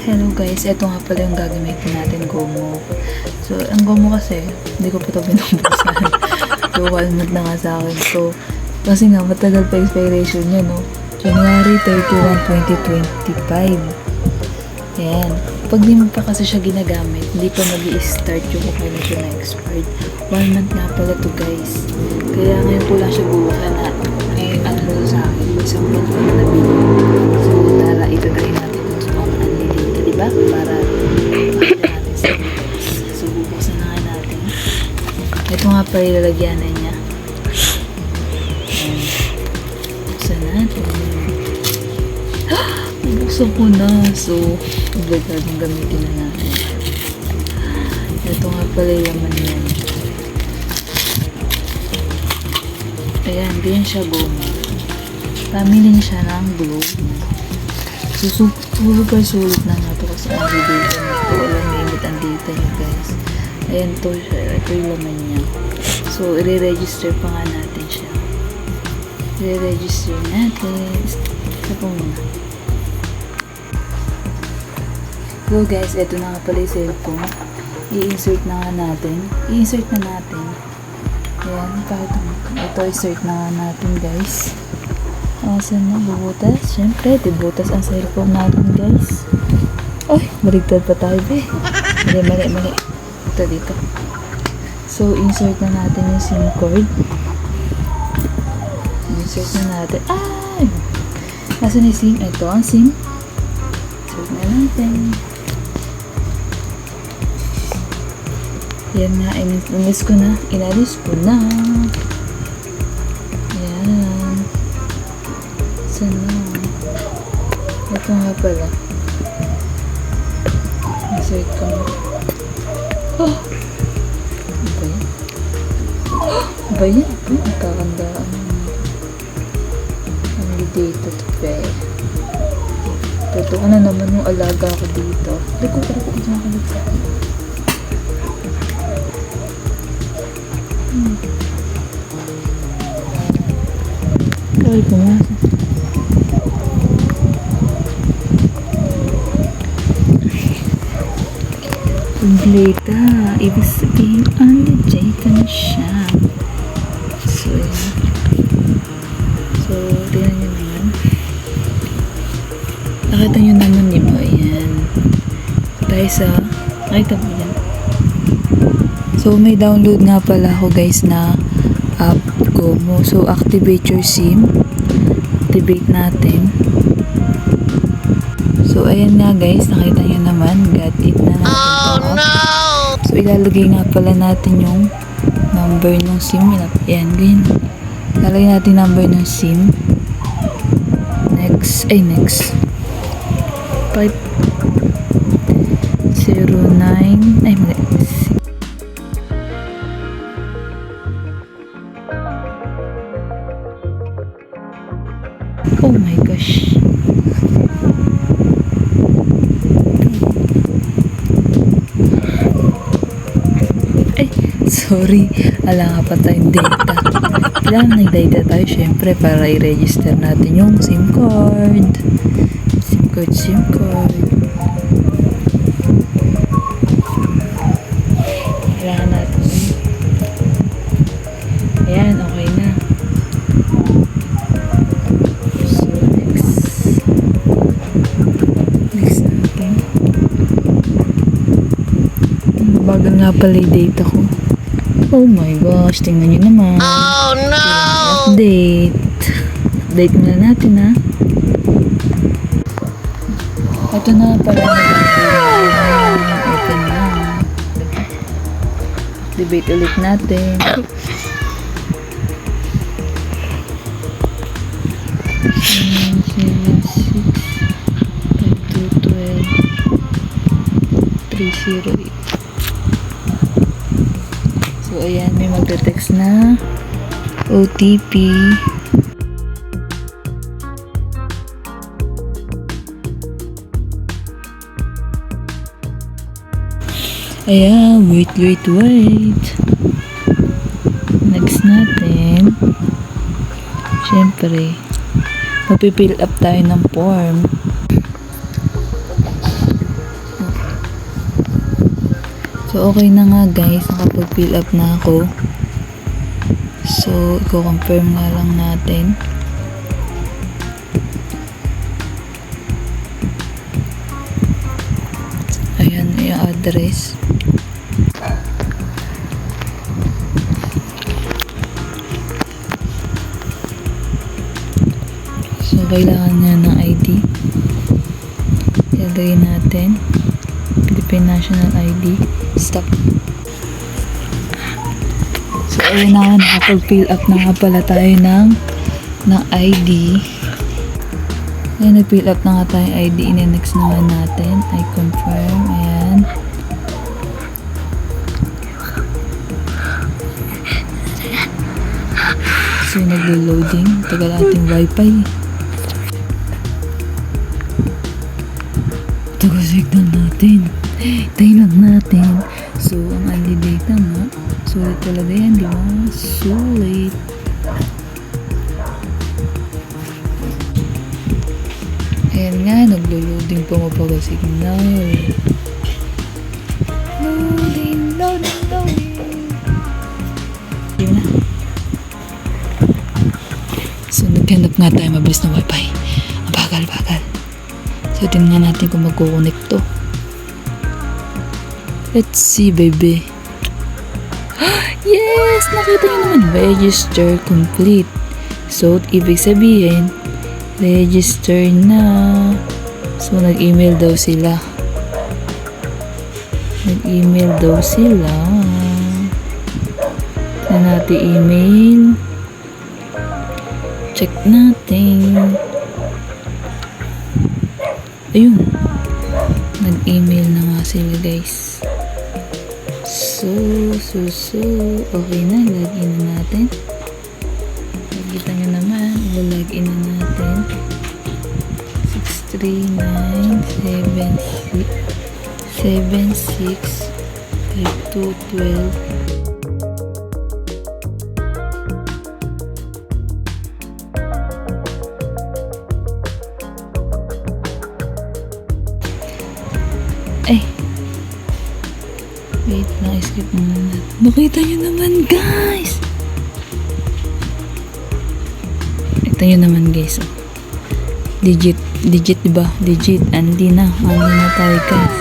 Hello guys, ito nga pala yung gagamitin natin, Gomo. So, ang Gomo kasi, hindi ko pa ito binubuksan. So, walnut na nga sa akin. So, kasi nga, matagal pa expiration niya, no? January 31, 2025. Ayan. Pag di mo pa kasi siya ginagamit, hindi pa mag-i-start yung kailan siya na-expired. 1 month nga pala to guys. Kaya ngayon ko lang siya bubuksan na, ano na sa akin, isang month ko na nabili. So, tara, ito try natin kung saan nalilita, diba? Para makita natin sa videos. So, bubuksan na nga natin. Ito nga pala ilalagyanan niya. Ayan. Buksan natin. Buksan ko na. So, ibigay gamitin na natin. Ito nga pala yung laman yan. Ayan, ganyan siya, Gomo. Pamilin siya ng globe. So, sulit na nga ito kasi ang data na ito. Walang limit ang data niya, guys. Ayan to siya. Ito yung laman niya. So, i-register pa nga natin siya. I-register natin. Isa po muna. So, guys, ito na nga pala yung cellphone. I-insert na nga natin. I-insert na natin. Ayan, kahit ito, i-insert na nga natin, guys. Saan na? Bubutas? Siyempre, dibutas ang cellphone natin, guys. Ay, baligtad pa tayo, be. Mali. Ito, dito. So, insert na natin yung SIM cord. Insert na natin. Ay! Nasaan yung SIM? Ito ang SIM. Insert na natin. Yan nga, inalis ko na. Ayan. Sana. Ito nga pala. Insert ko na. Oh! Ba yan? Ba yan? Magkakandaan. Ang dito to be. Totoo na naman yung alaga ko dito. Liko dyan ako dito. Kaya pumasok. Data. Ibig sabihin, ang data na siya. So, yun. So, tingnan nyo naman. Nakita nyo naman, di ba? Ayan. Tayo sa, nakita mo yan. So, may download nga pala ako guys na app, Gomo. So, activate your SIM. Activate natin. So, ayan nga guys. Nakita nyo naman. Got it na natin. Oh, no! So, ilalagay nga pala natin yung number ng SIM. Ayan, ganyan. Ilalagay natin number ng SIM. Next. 509. Ay, mali. Oh my gosh. Ay, sorry. Ala nga pa tayong data. Kailangan nag-data tayo syempre para i-register natin yung SIM card. SIM card. Kailangan natin. Ayan, okay na. Bago nga pala yung data ko. Oh my gosh, tingnan nyo naman. Oh no! Update muna natin, ha. Ito na pala open na. Activate ulit natin. So, ayan, may magte-text na OTP. Ayan, wait. Next natin. Siyempre, mapipill up tayo ng form. So, okay na nga guys. Nakapag-fill up na ako. So, i-confirm nga lang natin. Ayan yung address. So, kailangan nga ng ID. Ilagay natin. Philippine National ID. Stop. So, ayun na nga, nakapag-fill up na nga pala tayo ng ID. Ayan, nag-fill up na nga tayo ID. In-next na nga natin. I confirm. Ayan. So, naglo-loading. Tagal ating wifi. Tagal signal natin. Tayo lang natin. So, ang only data nga. Sulit talaga yan, di ba? Sulit. Ayan nga, naglo-loading pa mabagal signal. Loading, loading, loading. Di ba na? So, naghanap nga tayo mabilis na wifi. Ang bagal. So, tingnan natin kung magkukonnect to. Let's see, baby. Yes! Nakita nyo naman. Register complete. So, ibig sabihin, register na. So, nag-email daw sila. Tignan natin email. Check natin. Ayun. Nag-email na nga sila, guys. So, okay na. Login na natin. Nakikita nyo naman. Login na natin. 639-76-5212. Ay. Wait lang, skip muna natin. Nakita nyo naman, guys! Ito nyo naman, guys. Oh. Digit, diba? Digit. Andi na tayo, guys.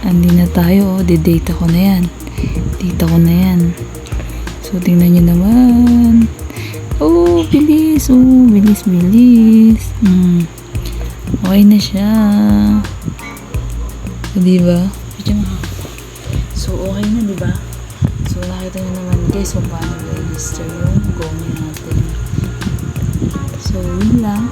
Andi na tayo, oh. Didata ko na yan. Data ko na yan. So, tingnan nyo naman. Oh, bilis. Oh, bilis. Okay na siya. So, diba? So, okay na, diba? So, nakita nyo naman, guys, kung paano register yung GoMo natin. So, yun lang.